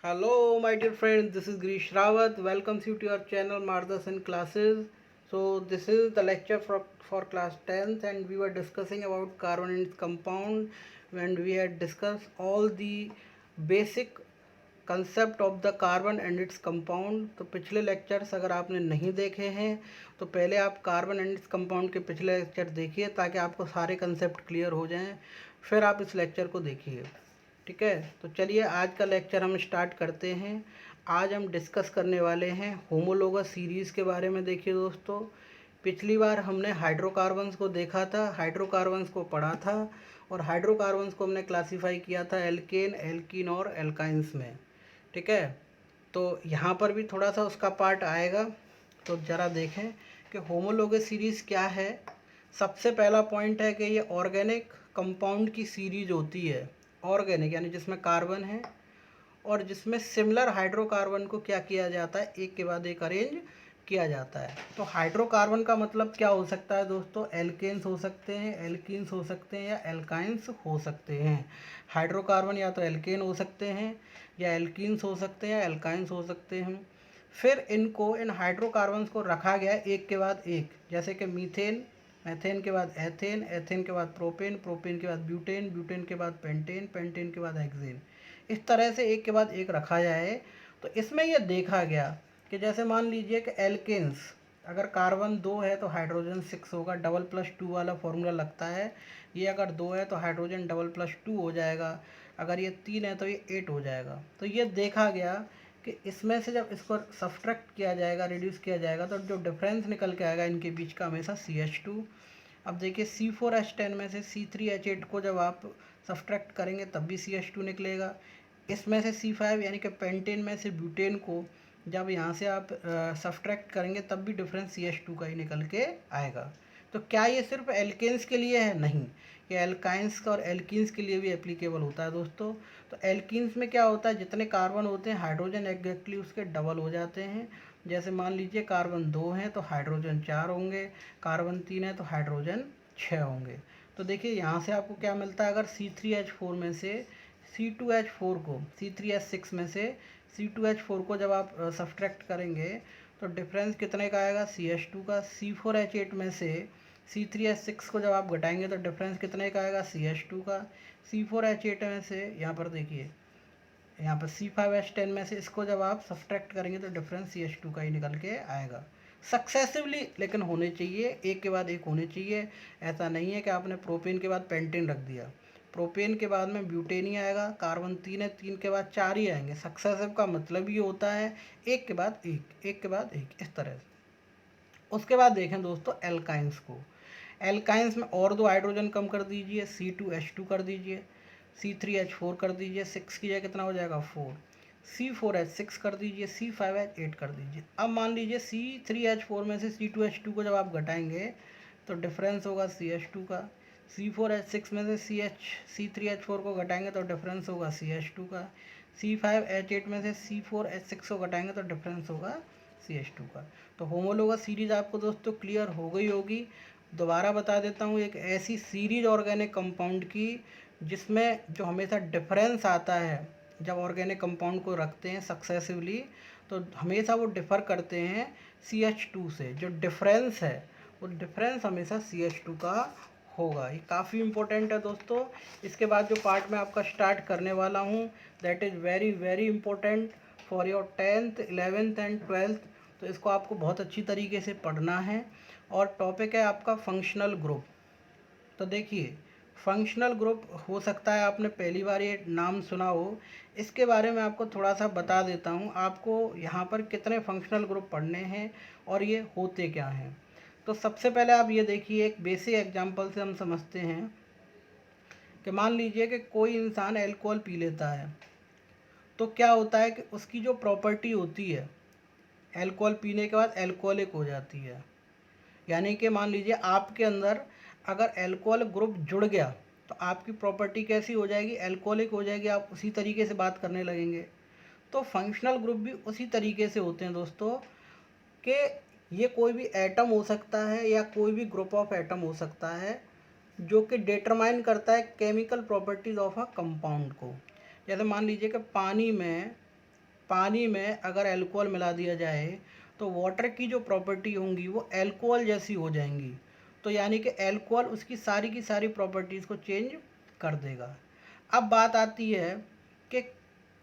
Hello, my dear friends. This is Grish Rawat. Welcomes you to your channel Mardasan Classes. So this is the lecture for class 10th, and we were discussing about carbon and its compound, and we had discussed all the basic concept of the carbon and its compound. तो पिछले lectures अगर आपने नहीं देखे हैं तो पहले आप कार्बन एंड इट्स कंपाउंड के पिछले लेक्चर देखिए ताकि आपको सारे कंसेप्ट क्लियर हो जाएं, फिर आप इस लेक्चर को देखिए। ठीक है, तो चलिए आज का लेक्चर हम स्टार्ट करते हैं। आज हम डिस्कस करने वाले हैं होमोलोगस सीरीज़ के बारे में। देखिए दोस्तों, पिछली बार हमने हाइड्रोकार्बन्स को देखा था, हाइड्रोकार्बन्स को पढ़ा था, और हाइड्रोकार्बन्स को हमने क्लासीफाई किया था एल्केन, एल्कीन और एल्काइंस में। ठीक है, तो यहाँ पर भी थोड़ा सा उसका पार्ट आएगा। तो ज़रा देखें कि होमोलोगस सीरीज़ क्या है। सबसे पहला पॉइंट है कि ये ऑर्गेनिक कंपाउंड की सीरीज होती है। ऑर्गेनिक यानी जिसमें कार्बन है और जिसमें सिमिलर हाइड्रोकार्बन को क्या किया जाता है, एक के बाद एक अरेंज किया जाता है। तो हाइड्रोकार्बन का मतलब क्या हो सकता है दोस्तों? एल्केन्स हो सकते हैं, एल्कीन्स हो सकते हैं, या एल्काइंस हो सकते हैं। हाइड्रोकार्बन या तो एल्केन हो सकते हैं, या एल्कीन्स हो सकते हैं, या एल्काइंस हो सकते हैं। फिर इन हाइड्रोकार्बन्स को रखा गया एक के बाद एक, जैसे कि मीथेन, मैथेन के बाद एथेन, एथेन के बाद प्रोपेन, प्रोपेन के बाद ब्यूटेन, ब्यूटेन के बाद पेंटेन, पेंटेन के बाद हेक्सेन। इस तरह से एक के बाद एक रखा जाए। तो इसमें यह देखा गया कि जैसे मान लीजिए कि एल्केन्स, अगर कार्बन 2 है तो हाइड्रोजन 6 होगा, डबल प्लस 2 वाला फॉर्मूला लगता है। ये अगर 2 है तो हाइड्रोजन डबल प्लस 2 हो जाएगा, अगर ये 3 है तो ये 8 हो जाएगा। तो ये देखा गया कि इसमें से जब इसको सब्ट्रैक्ट किया जाएगा, रिड्यूस किया जाएगा, तो जो डिफरेंस निकल के आएगा इनके बीच का हमेशा CH2। अब देखिए C4H10 में से C3H8 को जब आप सब्ट्रैक्ट करेंगे तब भी CH2 निकलेगा। इसमें से C5 यानी कि पेंटेन में से ब्यूटेन को जब यहाँ से आप सब्ट्रैक्ट करेंगे तब भी डिफरेंस CH2 का ही निकल के आएगा। तो क्या ये सिर्फ एल्केन्स के लिए है? नहीं, ये एल्काइंस का और एल्कीन्स के लिए भी एप्लीकेबल होता है दोस्तों। तो एल्कीन्स में क्या होता है, जितने कार्बन होते हैं हाइड्रोजन एग्जैक्टली उसके डबल हो जाते हैं। जैसे मान लीजिए कार्बन 2 हैं तो हाइड्रोजन 4 होंगे, कार्बन 3 है तो हाइड्रोजन 6 होंगे। तो देखिए यहाँ से आपको क्या मिलता है, अगर C3H4 में से C2H4 को, C3H6 में से C2H4 को जब आप सब्ट्रैक्ट करेंगे तो डिफरेंस कितने का आएगा? CH2 का। C4H8 में से C3H6 को जब आप घटाएंगे तो डिफरेंस कितने का आएगा? CH2 का। C4H8 में से यहाँ पर देखिए, यहाँ पर C5H10 में से इसको जब आप सब्ट्रैक्ट करेंगे तो डिफरेंस CH2 का ही निकल के आएगा। सक्सेसिवली लेकिन होने चाहिए, एक के बाद एक होने चाहिए। ऐसा नहीं है कि आपने प्रोपेन के बाद पेंटेन रख दिया, प्रोपेन के बाद में ब्यूटेन ही आएगा। कार्बन 3 है, 3 के बाद 4 ही आएंगे। सक्सेसिव का मतलब ये होता है एक के बाद एक, एक के बाद एक, इस तरह से। उसके बाद देखें दोस्तों एल्काइंस को। एल्काइंस में और 2 हाइड्रोजन कम कर दीजिए, C2H2 कर दीजिए, C3H4 कर दीजिए, 6 की जगह कितना हो जाएगा? 4। C4H6 कर दीजिए, C5H8 कर दीजिए। अब मान लीजिए C3H4 में से C2H2 को जब आप घटाएंगे तो डिफरेंस होगा CH2 का। C4H6 में से C3H4 को घटाएंगे तो डिफरेंस होगा CH2 का। C5H8 में से C4H6 को घटाएंगे तो डिफरेंस होगा CH2 का। तो होमोलोगस सीरीज आपको दोस्तों क्लियर हो गई होगी। दोबारा बता देता हूँ, एक ऐसी सीरीज ऑर्गेनिक कंपाउंड की जिसमें जो हमेशा डिफरेंस आता है जब ऑर्गेनिक कंपाउंड को रखते हैं सक्सेसिवली, तो हमेशा वो डिफ़र करते हैं CH2 से। जो डिफरेंस है वो डिफरेंस हमेशा CH2 का होगा। ये काफ़ी इंपॉर्टेंट है दोस्तों। इसके बाद जो पार्ट मैं आपका स्टार्ट करने वाला हूँ that is very very important for your 10th 11th and 12th। तो इसको आपको बहुत अच्छी तरीके से पढ़ना है। और टॉपिक है आपका फंक्शनल ग्रुप। तो देखिए, फंक्शनल ग्रुप हो सकता है आपने पहली बार ये नाम सुना हो, इसके बारे में आपको थोड़ा सा बता देता हूँ। आपको यहाँ पर कितने फंक्शनल ग्रुप पढ़ने हैं और ये होते क्या हैं। तो सबसे पहले आप ये देखिए, एक बेसिक एग्जांपल से हम समझते हैं कि मान लीजिए कि कोई इंसान अल्कोहल पी लेता है, तो क्या होता है कि उसकी जो प्रॉपर्टी होती है अल्कोहल पीने के बाद अल्कोहलिक हो जाती है। यानी कि मान लीजिए आपके अंदर अगर अल्कोहल ग्रुप जुड़ गया तो आपकी प्रॉपर्टी कैसी हो जाएगी? अल्कोहलिक हो जाएगी, आप उसी तरीके से बात करने लगेंगे। तो फंक्शनल ग्रुप भी उसी तरीके से होते हैं दोस्तों, कि ये कोई भी एटम हो सकता है या कोई भी ग्रुप ऑफ एटम हो सकता है जो कि डिटरमाइन करता है chemical properties of a compound को। जैसे मान लीजिए कि पानी में पानी में अगर अल्कोहल मिला दिया जाए तो वाटर की जो प्रॉपर्टी होंगी वो अल्कोहल जैसी हो जाएंगी। तो यानी कि अल्कोहल उसकी सारी की सारी प्रॉपर्टीज़ को चेंज कर देगा। अब बात आती है कि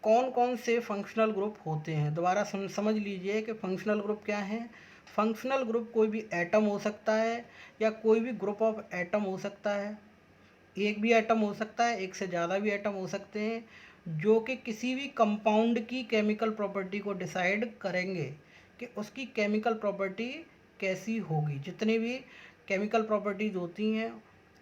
कौन कौन से फंक्शनल ग्रुप होते हैं। दोबारा समझ लीजिए कि फंक्शनल ग्रुप क्या है। फंक्शनल ग्रुप कोई भी एटम हो सकता है या कोई भी ग्रुप ऑफ एटम हो सकता है। एक भी एटम हो सकता है, एक से ज़्यादा भी एटम हो सकते हैं, जो कि किसी भी कंपाउंड की केमिकल प्रॉपर्टी को डिसाइड करेंगे कि उसकी केमिकल प्रॉपर्टी कैसी होगी। जितनी भी केमिकल प्रॉपर्टीज़ होती हैं,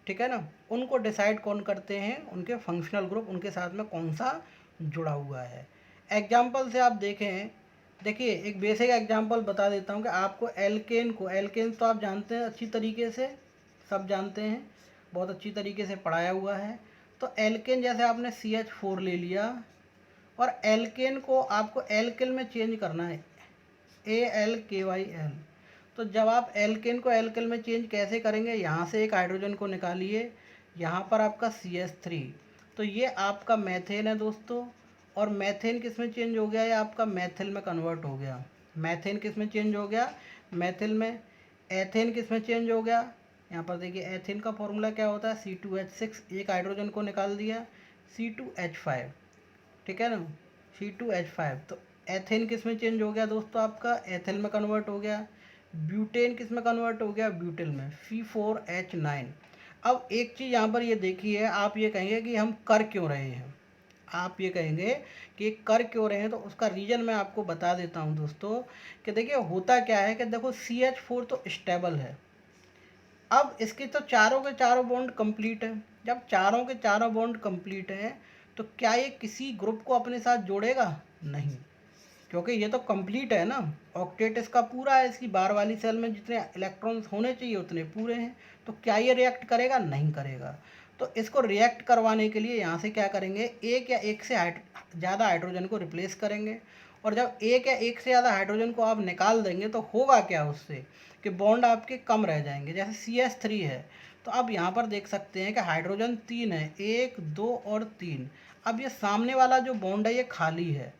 ठीक है ना, उनको डिसाइड कौन करते हैं, उनके फंक्शनल ग्रुप, उनके साथ में कौन सा जुड़ा हुआ है। एग्जाम्पल से आप देखें, देखिए एक बेसिक एग्जांपल बता देता हूँ कि आपको एल्केन को, एल्केन तो आप जानते हैं अच्छी तरीके से, सब जानते हैं, बहुत अच्छी तरीके से पढ़ाया हुआ है। तो एल्केन जैसे आपने CH4 ले लिया और एल्केन को आपको एल्किल में चेंज करना है, ALKYL। तो जब आप एल्केन को एल्किल में चेंज कैसे करेंगे, यहाँ से एक हाइड्रोजन को निकालिए, यहाँ पर आपका CH3, तो ये आपका मैथेन है दोस्तों। और मैथेन किस में चेंज हो गया, ये आपका मैथिल में कन्वर्ट हो गया। मैथेन किस में चेंज हो गया, मैथिल में। एथेन किस में चेंज हो गया, यहाँ पर देखिए एथेन का फॉर्मूला क्या होता है, C2H6, एक हाइड्रोजन को निकाल दिया, C2H5, ठीक है ना, C2H5। तो एथेन किस में चेंज हो गया दोस्तों, आपका एथिल में कन्वर्ट हो गया। ब्यूटेन किस में कन्वर्ट हो गया, ब्यूटिल में, C4H9। अब एक चीज़ यहाँ पर ये देखिए, आप ये कहेंगे कि हम कर क्यों रहे हैं, आप ये कहेंगे कि कर क्यों रहे हैं, तो उसका रीज़न मैं आपको बता देता हूँ दोस्तों। कि देखिए होता क्या है कि देखो CH4 तो स्टेबल है, अब इसके तो चारों के चारों बॉन्ड कंप्लीट है। जब चारों के चारों बॉन्ड कंप्लीट हैं तो क्या ये किसी ग्रुप को अपने साथ जोड़ेगा, नहीं, क्योंकि ये तो कंप्लीट है ना। ऑक्टेट इसका पूरा है, इसकी बार वाली सेल में जितने इलेक्ट्रॉन्स होने चाहिए उतने पूरे हैं। तो क्या ये रिएक्ट करेगा, नहीं करेगा। तो इसको रिएक्ट करवाने के लिए यहाँ से क्या करेंगे, एक या एक से ज़्यादा हाइड्रोजन को रिप्लेस करेंगे। और जब एक या एक से ज़्यादा हाइड्रोजन को आप निकाल देंगे तो होगा क्या उससे, कि बॉन्ड आपके कम रह जाएंगे। जैसे CH3 है, तो अब यहाँ पर देख सकते हैं कि हाइड्रोजन 3 है, 1 2 और 3। अब ये सामने वाला जो बॉन्ड है ये खाली है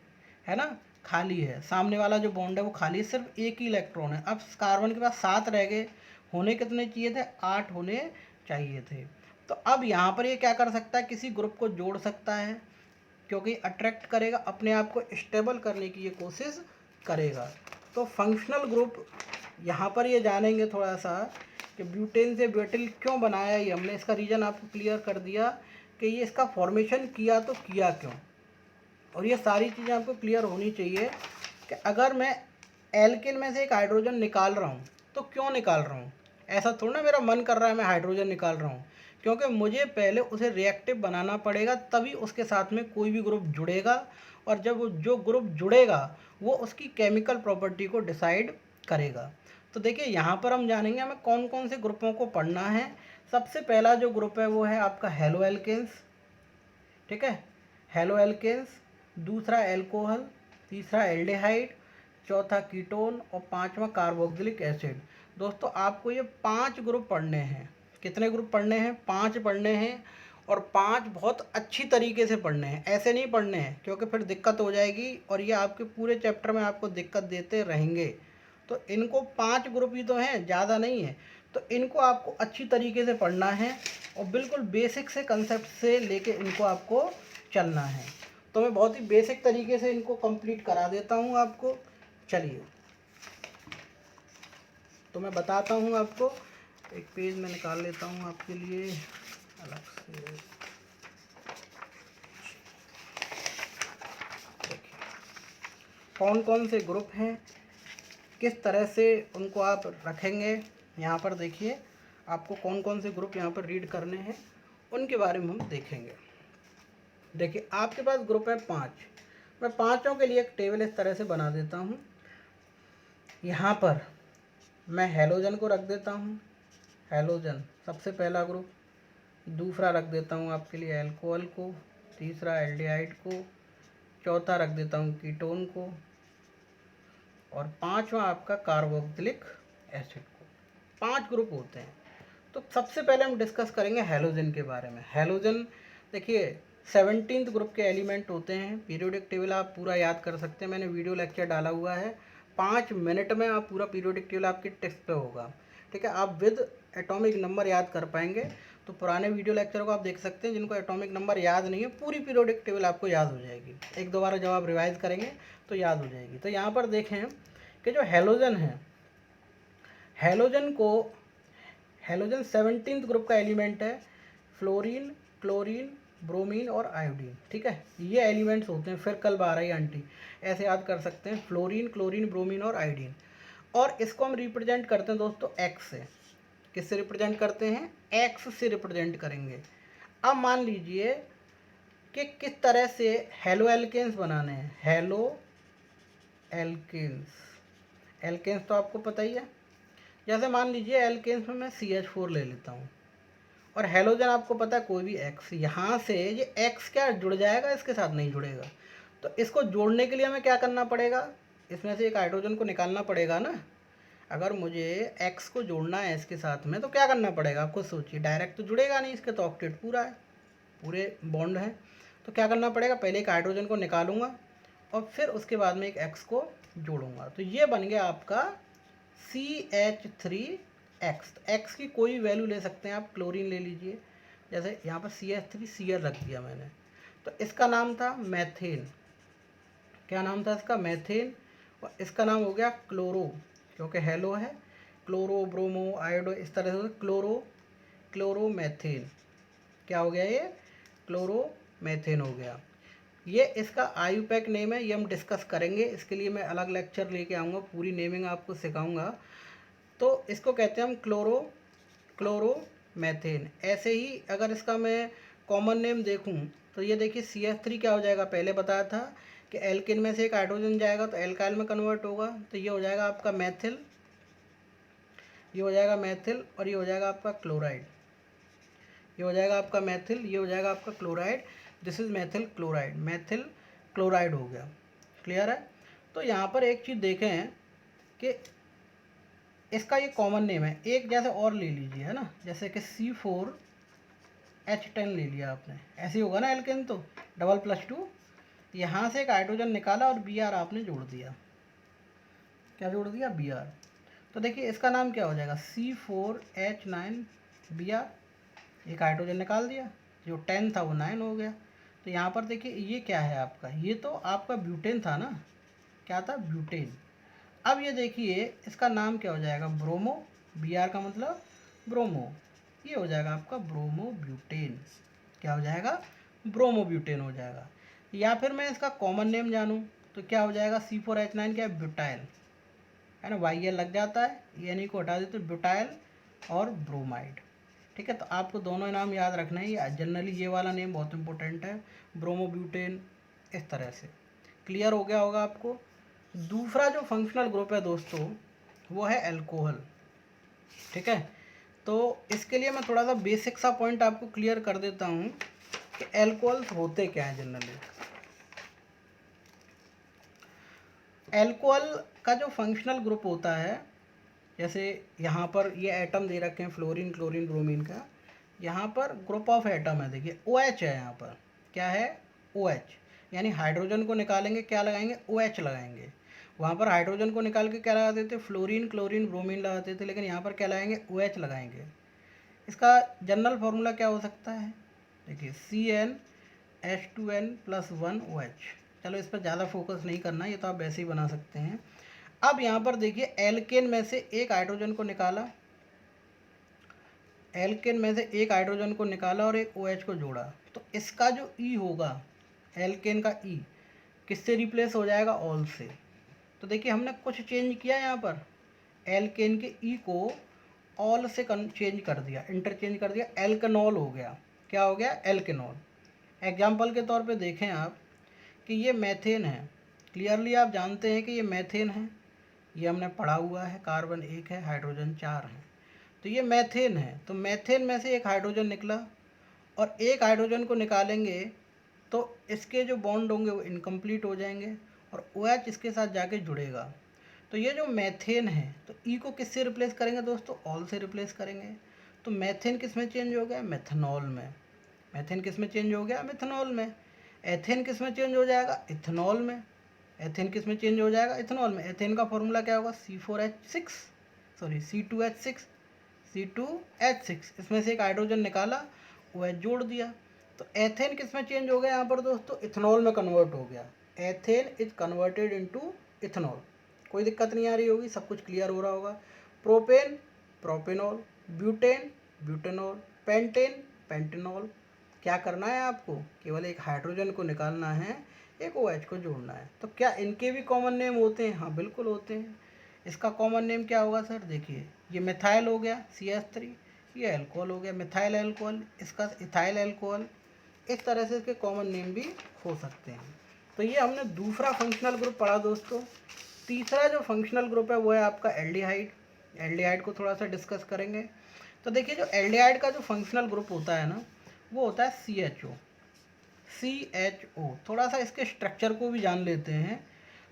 ना, खाली है। सामने वाला जो बॉन्ड है वो खाली है, सिर्फ एक ही इलेक्ट्रॉन है। अब कार्बन के पास 7 रह गए, होने कितने चाहिए थे, 8 होने चाहिए थे। तो अब यहाँ पर ये क्या कर सकता है, किसी ग्रुप को जोड़ सकता है, क्योंकि अट्रैक्ट करेगा, अपने आप को स्टेबल करने की ये कोशिश करेगा। तो फंक्शनल ग्रुप यहाँ पर ये जानेंगे थोड़ा सा कि ब्यूटेन से ब्यूटिल क्यों बनाया, ये हमने इसका रीज़न आपको क्लियर कर दिया कि ये इसका फॉर्मेशन किया तो किया क्यों। और ये सारी चीज़ें आपको क्लियर होनी चाहिए कि अगर मैं एल्केन में से एक हाइड्रोजन निकाल रहा हूँ तो क्यों निकाल रहा हूँ। ऐसा थोड़ा ना मेरा मन कर रहा है मैं हाइड्रोजन निकाल रहा हूँ, क्योंकि मुझे पहले उसे रिएक्टिव बनाना पड़ेगा, तभी उसके साथ में कोई भी ग्रुप जुड़ेगा। और जब वो जो ग्रुप जुड़ेगा वो उसकी केमिकल प्रॉपर्टी को डिसाइड करेगा। तो देखिए यहाँ पर हम जानेंगे हमें कौन कौन से ग्रुपों को पढ़ना है। सबसे पहला जो ग्रुप है वो है आपका हेलो एल्केन्स, ठीक है, हेलो एल्केन्स। दूसरा एल्कोहल, तीसरा एल्डिहाइड, चौथा कीटोन और पांचवा कार्बोक्सिलिक एसिड। दोस्तों आपको ये 5 ग्रुप पढ़ने हैं। कितने ग्रुप पढ़ने हैं, 5 पढ़ने हैं। और 5 बहुत अच्छी तरीके से पढ़ने हैं, ऐसे नहीं पढ़ने हैं क्योंकि फिर दिक्कत हो जाएगी और ये आपके पूरे चैप्टर में आपको दिक्कत देते रहेंगे। तो इनको 5 ग्रुप ही तो हैं, ज़्यादा नहीं है। तो इनको आपको अच्छी तरीके से पढ़ना है और बिल्कुल बेसिक से कंसेप्ट से लेके इनको आपको चलना है। तो मैं बहुत ही बेसिक तरीके से इनको कंप्लीट करा देता हूँ आपको। चलिए तो मैं बताता हूँ आपको, एक पेज में निकाल लेता हूँ आपके लिए अलग से। देखिए कौन कौन से ग्रुप हैं, किस तरह से उनको आप रखेंगे। यहाँ पर देखिए आपको कौन कौन से ग्रुप यहाँ पर रीड करने हैं, उनके बारे में हम देखेंगे। देखिए आपके पास ग्रुप है 5, मैं पाँचों के लिए एक टेबल इस तरह से बना देता हूँ। यहाँ पर मैं हेलोजन को रख देता हूँ, हेलोजन सबसे पहला ग्रुप। दूसरा रख देता हूँ आपके लिए अल्कोहल को, तीसरा एल्डिहाइड को, चौथा रख देता हूँ कीटोन को और पांचवा आपका कार्बोक्सिलिक एसिड को। 5 ग्रुप होते हैं। तो सबसे पहले हम डिस्कस करेंगे हेलोजन के बारे में। हेलोजन देखिए 17th ग्रुप के एलिमेंट होते हैं। पीरियोडिक टेबल आप पूरा याद कर सकते हैं, मैंने वीडियो लेक्चर डाला हुआ है, 5 मिनट में आप पूरा पीरियोडिक टेबल आपके टेक्स्ट पे होगा। ठीक है, आप विद एटॉमिक नंबर याद कर पाएंगे। तो पुराने वीडियो लेक्चर को आप देख सकते हैं, जिनको एटॉमिक नंबर याद नहीं है पूरी पीरियोडिक टेबल आपको याद हो जाएगी। एक दो बार जब आप रिवाइज करेंगे तो याद हो जाएगी। तो यहाँ पर देखें कि जो हैलोजन है, हैलोजन 17th ग्रुप का एलिमेंट है। फ्लोरीन, क्लोरीन, ब्रोमीन और आयोडीन। ठीक है, ये एलिमेंट्स होते हैं। फिर कल 12 आंटी ऐसे याद कर सकते हैं, फ्लोरीन, क्लोरीन, ब्रोमीन और आयोडीन। और इसको हम रिप्रेजेंट करते हैं दोस्तों एक्स से। किससे रिप्रेजेंट करते हैं? एक्स से रिप्रेजेंट करेंगे। अब मान लीजिए कि किस तरह से हेलो एल्केन्स बनाने हैं। हेलो एल्केन्स, एल्केन्स तो आपको पता ही है। जैसे मान लीजिए एल्केन्स में मैं CH4 ले लेता हूँ, और हेलोजन आपको पता है कोई भी एक्स, यहाँ से ये एक्स क्या जुड़ जाएगा, इसके साथ नहीं जुड़ेगा। तो इसको जोड़ने के लिए हमें क्या करना पड़ेगा? इसमें से एक हाइड्रोजन को निकालना पड़ेगा ना। अगर मुझे एक्स को जोड़ना है इसके साथ में तो क्या करना पड़ेगा? आप खुद सोचिए, डायरेक्ट तो जुड़ेगा नहीं, इसके तो ऑक्टेट पूरा है, पूरे बॉन्ड है। तो क्या करना पड़ेगा? पहले एक हाइड्रोजन को निकालूंगा और फिर उसके बाद में एक एक्स को जोड़ूंगा। तो ये बन गया आपका CH3X। एक्स की कोई वैल्यू ले सकते हैं आप। क्लोरीन ले लीजिए, जैसे यहाँ पर CH3 Cl रख दिया मैंने, तो इसका नाम था मैथेन। क्या नाम था इसका? मैथेन। और इसका नाम हो गया क्लोरो, क्योंकि हेलो है। क्लोरो, ब्रोमो, आयोडो, इस तरह से क्लोरोमेथेन। क्या हो गया ये? क्लोरोमेथेन हो गया। ये इसका आयुपैक नेम है, ये हम डिस्कस करेंगे। इसके लिए मैं अलग लेक्चर लेके आऊँगा, पूरी नेमिंग आपको सिखाऊंगा। तो इसको कहते हैं हम क्लोरोमेथेन। ऐसे ही अगर इसका मैं कॉमन नेम देखूं तो ये देखिए CH3 क्या हो जाएगा? पहले बताया था कि एल्किन में से एक हाइड्रोजन जाएगा तो एल्काइल में कन्वर्ट होगा, तो ये हो जाएगा आपका मैथिल, ये हो जाएगा मैथिल, और ये हो जाएगा आपका क्लोराइड। ये हो जाएगा आपका मैथिल, ये हो जाएगा आपका chloride. This is Maithil chloride, Maithil chloride हो गया। क्लियर है? तो यहाँ पर एक चीज़ देखें कि इसका ये कॉमन नेम है। एक जैसे और ले लीजिए, है ना, जैसे कि C4H10 ले लिया आपने, ऐसे ही होगा ना एल्केन, तो डबल+2, यहाँ से एक हाइड्रोजन निकाला और Br आपने जोड़ दिया। क्या जोड़ दिया? Br। तो देखिए इसका नाम क्या हो जाएगा? C4H9Br। एक हाइड्रोजन निकाल दिया, जो 10 था वो 9 हो गया। तो यहाँ पर देखिए ये क्या है आपका? ये तो आपका ब्यूटेन था ना। क्या था? ब्यूटेन। अब ये देखिए इसका नाम क्या हो जाएगा? ब्रोमो। Br का मतलब ब्रोमो, ये हो जाएगा आपका ब्रोमो ब्यूटेन। क्या हो जाएगा? ब्रोमो ब्यूटेन हो जाएगा। या फिर मैं इसका कॉमन नेम जानूँ तो क्या हो जाएगा? C4H9 क्या है? ब्यूटाइल, है ना, YL लग जाता है, EN को हटा देते, ब्यूटाइल और ब्रोमाइड। ठीक है, तो आपको दोनों नाम याद रखना है। जनरली ये वाला नेम बहुत इंपॉर्टेंट है, ब्रोमो ब्यूटेन, इस तरह से। क्लियर हो गया होगा आपको। दूसरा जो फंक्शनल ग्रुप है दोस्तों वो है अल्कोहल। ठीक है, तो इसके लिए मैं थोड़ा सा बेसिक सा पॉइंट आपको क्लियर कर देता हूँ कि अल्कोहल्स होते क्या हैं जनरली। अल्कोहल का जो फंक्शनल ग्रुप होता है, जैसे यहाँ पर ये एटम दे रखे हैं फ्लोरीन, क्लोरीन, ब्रोमीन का, यहाँ पर ग्रुप ऑफ एटम है, देखिए OH है यहाँ पर। क्या है? OH, यानी हाइड्रोजन को निकालेंगे क्या लगाएंगे? OH लगाएंगे। वहाँ पर हाइड्रोजन को निकाल के क्या लगाते थे? फ्लोरीन, क्लोरीन, ब्रोमीन लगाते थे, लेकिन यहाँ पर क्या लगाएंगे? OH लगाएंगे। इसका जनरल फार्मूला क्या हो सकता है? देखिए CnH2n+1OH। चलो इस पर ज़्यादा फोकस नहीं करना, ये तो आप वैसे ही बना सकते हैं। अब यहाँ पर देखिए एल्केन में से एक हाइड्रोजन को निकाला, एल्केन में से एक हाइड्रोजन को निकाला और एक OH को जोड़ा, तो इसका जो E होगा, एल्केन का E किससे रिप्लेस हो जाएगा? ऑल से। तो देखिए हमने कुछ चेंज किया यहाँ पर, एल्केन के E को ऑल से चेंज कर दिया, इंटरचेंज कर दिया, एल्केनॉल हो गया। क्या हो गया? एल्केनॉल। एग्जाम्पल के तौर पे देखें आप कि ये मैथेन है, क्लियरली आप जानते हैं कि ये मैथेन है, ये हमने पढ़ा हुआ है, कार्बन 1 है, हाइड्रोजन 4 है, तो ये मैथेन है। तो मैथेन में से एक हाइड्रोजन निकला और एक हाइड्रोजन को निकालेंगे तो इसके जो बॉन्ड होंगे वो इनकम्प्लीट हो जाएंगे और OH इसके साथ जाके जुड़ेगा। तो ये जो मैथेन है, तो E को किससे रिप्लेस करेंगे दोस्तों? ऑल से रिप्लेस करेंगे। तो मैथेन किस में चेंज हो गया? मेथनॉल में। मैथेन किस में चेंज हो गया, मिथनॉल में। एथेन किस में चेंज हो जाएगा, इथेनॉल में। एथेन किस में चेंज हो जाएगा, इथेनॉल में। एथेन का फॉर्मूला क्या होगा, C2H6, C2H6। इसमें से एक हाइड्रोजन निकाला, OH जोड़ दिया, तो एथेन किस में चेंज हो गया यहाँ पर दोस्तों, इथेनॉल में कन्वर्ट हो गया। Ethane is converted into ethanol. कोई दिक्कत नहीं आ रही होगी, सब कुछ क्लियर हो रहा होगा। Propane, propanol. Butane, butanol. Pentane, pentanol. क्या करना है आपको, केवल एक हाइड्रोजन को निकालना है, एक OH को जोड़ना है। तो क्या इनके भी कॉमन नेम होते हैं, हाँ बिल्कुल होते हैं। इसका कॉमन नेम क्या होगा सर, देखिए ये मिथाइल हो गया CH3, ये अल्कोहल हो गया मिथाइल अल्कोहल, इसका इथाइल अल्कोहल। इस तरह से इसके कॉमन नेम भी हो सकते हैं। तो ये हमने दूसरा फंक्शनल ग्रुप पढ़ा दोस्तों। तीसरा जो फंक्शनल ग्रुप है वो है आपका एल्डिहाइड। एल्डिहाइड को थोड़ा सा डिस्कस करेंगे। तो देखिए जो एल्डिहाइड का जो फंक्शनल ग्रुप होता है ना, वो होता है CHO। थोड़ा सा इसके स्ट्रक्चर को भी जान लेते हैं।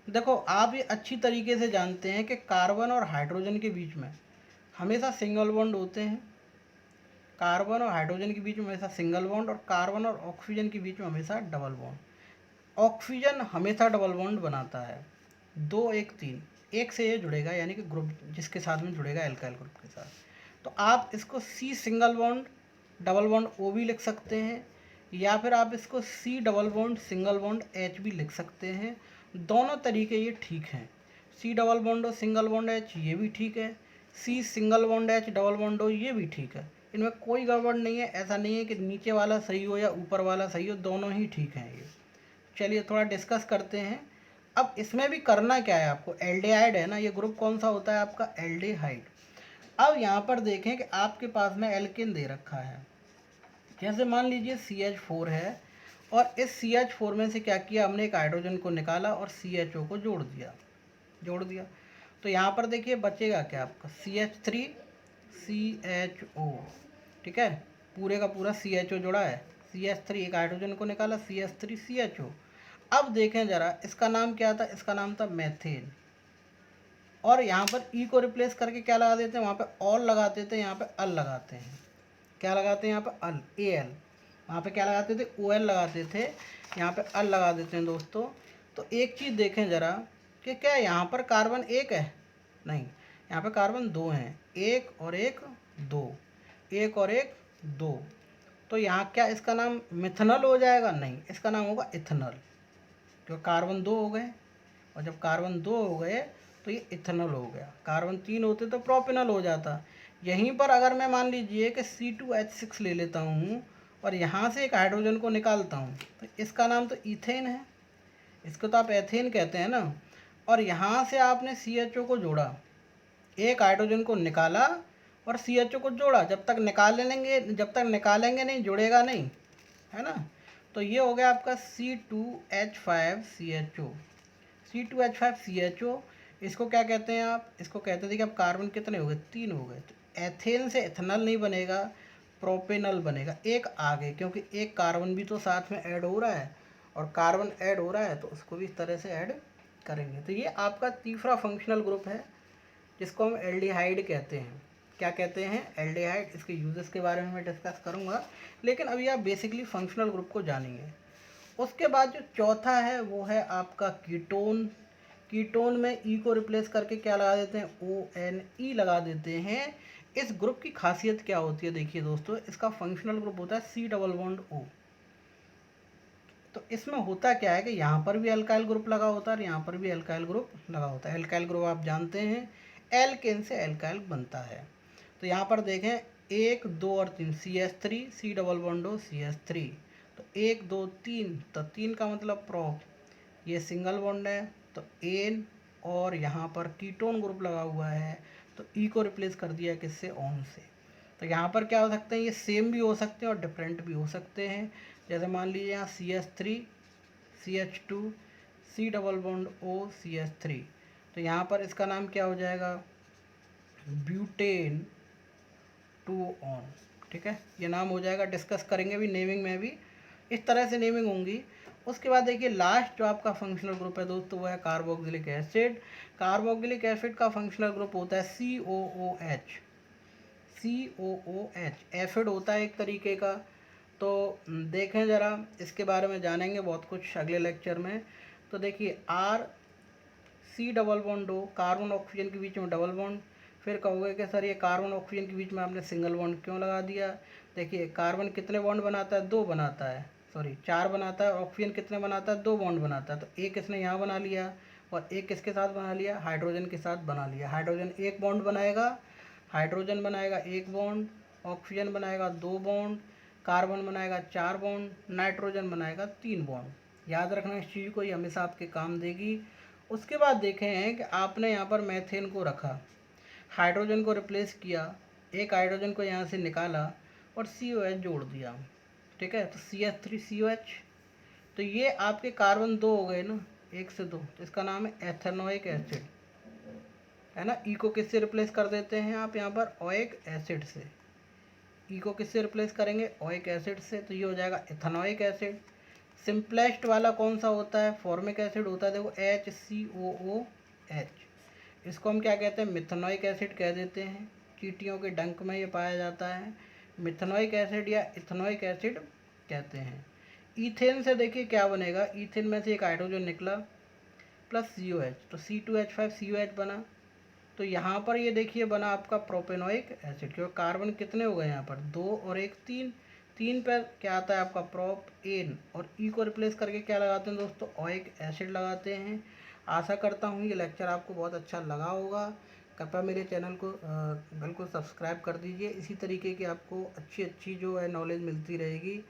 देखो आप ये अच्छी तरीके से जानते हैं कि कार्बन और हाइड्रोजन के बीच में हमेशा सिंगल बॉन्ड होते हैं। कार्बन और हाइड्रोजन के बीच में हमेशा सिंगल बॉन्ड, और कार्बन और ऑक्सीजन के बीच में हमेशा डबल बॉन्ड। ऑक्सीजन हमेशा डबल बॉन्ड बनाता है, 2 1 3, एक से ये जुड़ेगा, यानी कि ग्रुप जिसके साथ में जुड़ेगा एल्काइल ग्रुप के साथ। तो आप इसको C single bond double bond O भी लिख सकते हैं, या फिर आप इसको C double bond single bond H भी लिख सकते हैं। दोनों तरीके ये ठीक हैं। C double bond O single bond H ये भी ठीक है, C single bond H double bond O ये भी ठीक है। इनमें कोई गड़बड़ नहीं है। ऐसा नहीं है कि नीचे वाला सही हो या ऊपर वाला सही हो, दोनों ही ठीक हैं ये। चलिए थोड़ा डिस्कस करते हैं। अब इसमें भी करना क्या है आपको, एल्डिहाइड है ना, ये ग्रुप कौन सा होता है आपका, एल्डिहाइड। अब यहाँ पर देखें कि आपके पास में एल्केन दे रखा है। जैसे मान लीजिए CH4 है, और इस CH4 में से क्या किया हमने, एक हाइड्रोजन को निकाला और CHO को जोड़ दिया। तो यहाँ पर देखिए बचेगा क्या आपका, CH3 CHO। ठीक है, पूरे का पूरा CHO जोड़ा है। CH3 एक हाइड्रोजन को निकाला, CH3 CHO। अब देखें जरा, इसका नाम क्या था, इसका नाम था मेथेन। और यहाँ पर E को रिप्लेस करके क्या लगा देते हैं, वहाँ पे ऑल लगाते थे, यहाँ पे अल लगाते हैं। क्या लगाते हैं यहाँ पे, अल, AL। वहाँ पे क्या लगाते थे, OL लगाते थे, यहाँ पे अल लगा देते हैं दोस्तों। तो एक चीज़ देखें ज़रा कि क्या यहाँ पर कार्बन एक है, नहीं, यहाँ पे कार्बन 2 हैं, एक और एक 2, एक और एक 2। तो यहाँ क्या इसका नाम मिथनल हो जाएगा, नहीं, इसका नाम होगा इथनल, क्योंकि कार्बन 2 हो गए, और जब कार्बन 2 हो गए तो ये इथेनॉल हो गया। कार्बन 3 होते तो प्रोपेनॉल हो जाता। यहीं पर अगर मैं मान लीजिए कि C2H6 ले लेता हूँ और यहाँ से एक हाइड्रोजन को निकालता हूँ, तो इसका नाम तो इथेन है, इसको तो आप एथेन कहते हैं ना। और यहाँ से आपने CHO को जोड़ा, एक हाइड्रोजन को निकाला और CHO को जोड़ा। जब तक निकालेंगे नहीं जुड़ेगा नहीं, है ना। तो ये हो गया आपका C2H5CHO। C2H5CHO, इसको क्या कहते हैं आप, इसको कहते थे कि अब कार्बन कितने हो गए, 3 हो गए। तो एथेन से एथेनॉल नहीं बनेगा, प्रोपेनॉल बनेगा, एक आगे, क्योंकि एक कार्बन भी तो साथ में ऐड हो रहा है, और कार्बन ऐड हो रहा है तो उसको भी इस तरह से ऐड करेंगे। तो ये आपका तीसरा फंक्शनल ग्रुप है, जिसको हम एल्डिहाइड कहते हैं। क्या कहते हैं, एल्डिहाइड। इसके यूजेस के बारे में मैं डिस्कस करूँगा, लेकिन अभी आप बेसिकली फंक्शनल ग्रुप को जानेंगे। उसके बाद जो चौथा है वो है आपका कीटोन। कीटोन में E को रिप्लेस करके क्या लगा देते हैं, ONE लगा देते हैं। इस ग्रुप की खासियत क्या होती है, देखिए दोस्तों, इसका फंक्शनल ग्रुप होता है C डबल बॉन्ड O। तो इसमें होता क्या है कि यहाँ पर भी अल्काइल ग्रुप लगा होता है और यहाँ पर भी अल्काइल ग्रुप लगा होता है। अल्काइल ग्रुप आप जानते हैं, एल्केन से अल्काइल बनता है। तो यहाँ पर देखें 1 2 और 3, CH3 C double bond O CH3। तो 1 2 3, तो 3 का मतलब प्रोप, ये सिंगल बॉन्ड है, तो एन, और यहाँ पर कीटोन ग्रुप लगा हुआ है, तो E को रिप्लेस कर दिया किससे, ऑन से। तो यहाँ पर क्या हो सकते हैं, ये सेम भी हो सकते हैं और डिफरेंट भी हो सकते हैं। जैसे मान लीजिए यहाँ CH3 CH2 C double bond O CH3, तो यहाँ पर इसका नाम क्या हो जाएगा, ब्यूटेन 2 ऑन। ठीक है, ये नाम हो जाएगा, डिस्कस करेंगे भी, नेमिंग में भी इस तरह से नेमिंग होंगी। उसके बाद देखिए लास्ट जो आपका फंक्शनल ग्रुप है दोस्तों, वो है कार्बोक्सिलिक एसिड। कार्बोक्सिलिक एसिड का फंक्शनल ग्रुप होता है COOH। COOH एसिड होता है एक तरीके का, तो देखें ज़रा, इसके बारे में जानेंगे बहुत कुछ अगले लेक्चर में। तो देखिए आर सी डबल बॉन्ड हो, कार्बन ऑक्सीजन के बीच में डबल बॉन्ड। फिर कहोगे कि सर ये कार्बन ऑक्सीजन के बीच में आपने सिंगल बॉन्ड क्यों लगा दिया। देखिए कार्बन कितने बॉन्ड बनाता है, 2 बनाता है, सॉरी 4 बनाता है। ऑक्सीजन कितने बनाता है, 2 बॉन्ड बनाता है। तो एक इसने यहाँ बना लिया और एक किसके साथ बना लिया, हाइड्रोजन के साथ बना लिया। हाइड्रोजन एक बॉन्ड बनाएगा, हाइड्रोजन बनाएगा एक बॉन्ड, ऑक्सीजन बनाएगा 2 बॉन्ड, कार्बन बनाएगा 4 बॉन्ड, नाइट्रोजन बनाएगा 3 बॉन्ड। याद रखना इस चीज़ को, ये हमेशा आपके काम देगी। उसके बाद देखें हैं कि आपने यहाँ पर मेथेन को रखा, हाइड्रोजन को रिप्लेस किया, एक हाइड्रोजन को यहाँ से निकाला और COH जोड़ दिया। ठीक है, तो CH3COH। तो ये आपके कार्बन 2 हो गए ना, 1 से 2, तो इसका नाम है एथेनोइक एसिड, है ना। ई को किससे रिप्लेस कर देते हैं आप यहाँ पर, ओइक एसिड से। ई को किससे रिप्लेस करेंगे, ओइक एसिड से, तो ये हो जाएगा एथेनोइक एसिड। सिंपलेस्ट वाला कौन सा होता है, फॉर्मिक एसिड होता है, देखो HCOOH। इसको हम क्या कहते हैं, मिथेनोइक एसिड कह देते हैं। चींटियों के डंक में ये पाया जाता है, मिथेनोइक एसिड या इथेनोइक एसिड कहते हैं। ईथेन से देखिए क्या बनेगा, ईथेन में से एक हाइड्रोजन निकला प्लस COH, तो C2H5COH बना। तो यहाँ पर ये देखिए बना आपका प्रोपेनोइक एसिड, क्योंकि कार्बन कितने हो गए यहाँ पर, 2 और 1 3। 3 पर क्या आता है आपका प्रोपेन, और ई को रिप्लेस करके क्या लगाते हैं दोस्तों, ओइक एसिड लगाते हैं। आशा करता हूँ ये लेक्चर आपको बहुत अच्छा लगा होगा। कृपया मेरे चैनल को बिल्कुल सब्सक्राइब कर दीजिए। इसी तरीके की आपको अच्छी अच्छी जो है नॉलेज मिलती रहेगी।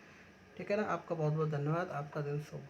ठीक है ना। आपका बहुत बहुत धन्यवाद। आपका दिन शुभ।